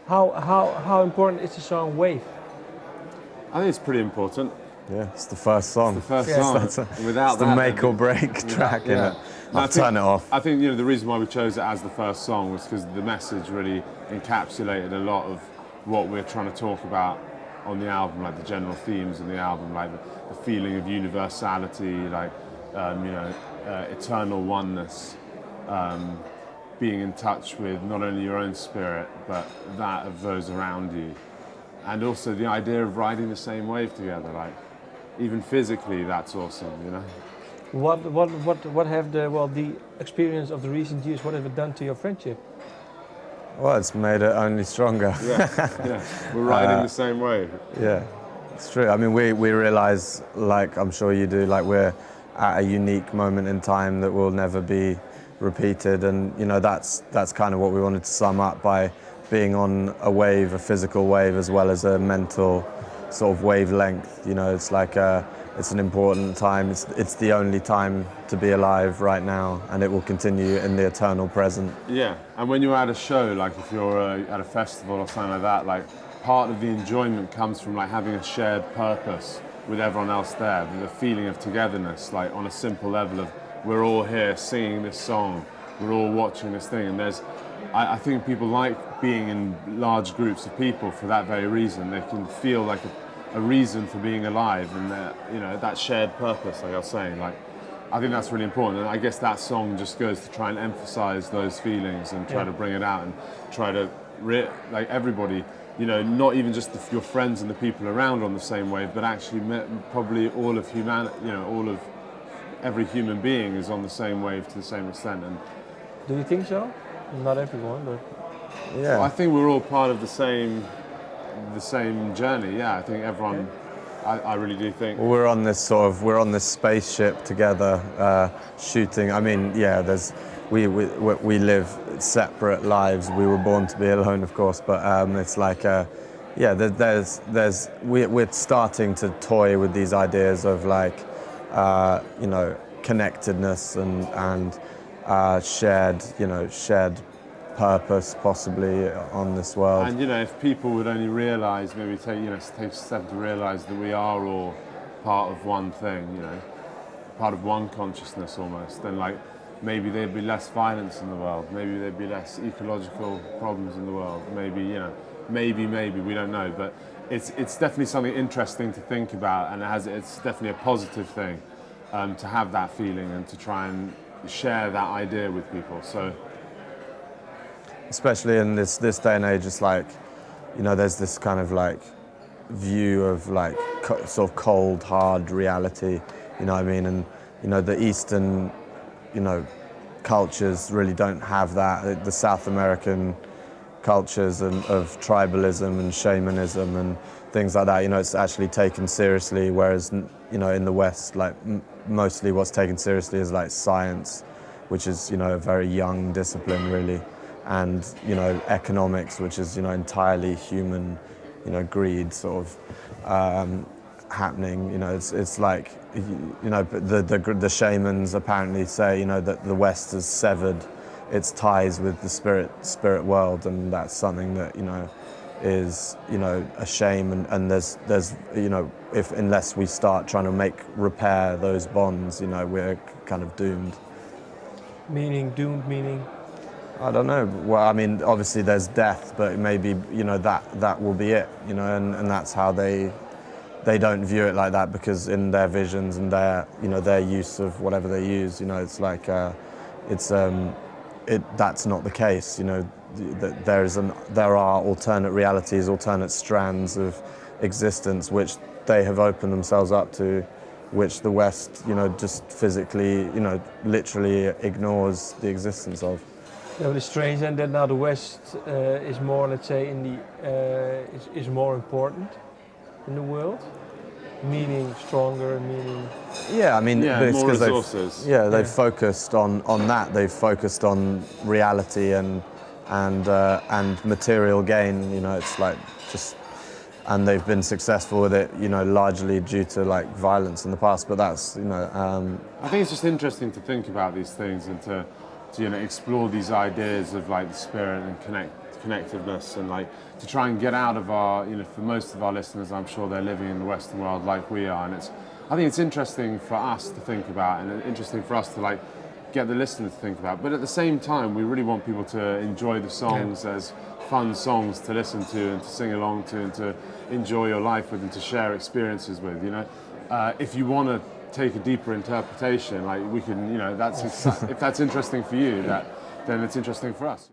How important is the song Wave? I think it's pretty important. Yeah, it's the first song. It's the first song. Without it's the that, make or break track. Yeah. I'll turn it off. I think the reason why we chose it as the first song was because the message really encapsulated a lot of what we're trying to talk about on the album, like the general themes of the album, like the feeling of universality, like eternal oneness, being in touch with not only your own spirit but that of those around you, and also the idea of riding the same wave together, like even physically, that's awesome, What have the experience of the recent years, what have it done to your friendship? Well, it's made it only stronger. Yeah, we're riding the same wave. Yeah, it's true. I mean, we realise, like I'm sure you do, like we're at a unique moment in time that will never be repeated, and that's kind of what we wanted to sum up by being on a wave, a physical wave, as well as a mental sort of wavelength. It's like it's an important time. It's the only time to be alive right now, and it will continue in the eternal present. Yeah, and when you're at a show, like if you're at a festival or something like that, like part of the enjoyment comes from like having a shared purpose with everyone else there, the feeling of togetherness, like on a simple level of we're all here singing this song, we're all watching this thing, and I think people like being in large groups of people for that very reason. They can feel like a reason for being alive, and that shared purpose, like I was saying, like I think that's really important, and I guess that song just goes to try and emphasize those feelings and try to bring it out and try to like everybody, not even just your friends and the people around on the same wave, but actually probably all of humanity, every human being is on the same wave to the same extent. And do you think so? Not everyone, but yeah, well, I think we're all part of the same journey. Yeah, I think everyone. I really do think. Well, we're on this spaceship together, shooting. I mean, yeah, we live separate lives. We were born to be alone, of course, but it's like, we're starting to toy with these ideas of like, connectedness and shared purpose possibly on this world. And if people would only realise, maybe take a step to realise that we are all part of one thing, part of one consciousness almost, then like maybe there'd be less violence in the world, maybe there'd be less ecological problems in the world, maybe maybe we don't know, but it's definitely something interesting to think about, and it's definitely a positive thing to have that feeling and to try and share that idea with people. So especially in this day and age, it's like, there's this kind of like view of like sort of cold, hard reality, you know what I mean? And, the Eastern, cultures really don't have that. The South American cultures of tribalism and shamanism and things like that, it's actually taken seriously, whereas, in the West, like mostly what's taken seriously is like science, which is, a very young discipline really. And economics, which is entirely human, greed sort of happening. It's like the shamans apparently say that the West has severed its ties with the spirit world, and that's something that is a shame. And there's if unless we start trying to repair those bonds, we're kind of doomed. Doomed meaning. I don't know. Well, I mean, obviously there's death, but maybe that will be it. And that's how they don't view it like that, because in their visions and their use of whatever they use, it's like that's not the case. There are alternate realities, alternate strands of existence which they have opened themselves up to, which the West, just physically, literally ignores the existence of. Yeah, but it's strange, and that now the West is more, let's say, is more important in the world, meaning stronger, meaning. Yeah, I mean, more resources. They've focused on that. They've focused on reality and material gain. It's like just, and they've been successful with it. Largely due to like violence in the past. But that's I think it's just interesting to think about these things and to explore these ideas of like the spirit and connectiveness, and like to try and get out of our, you know, for most of our listeners, I'm sure they're living in the Western world like we are, and I think it's interesting for us to think about, and interesting for us to like get the listener to think about. But at the same time, we really want people to enjoy the songs as fun songs to listen to and to sing along to and to enjoy your life with and to share experiences with. You know, if you want to take a deeper interpretation, like we can, you know, that's if that's interesting for you, then it's interesting for us.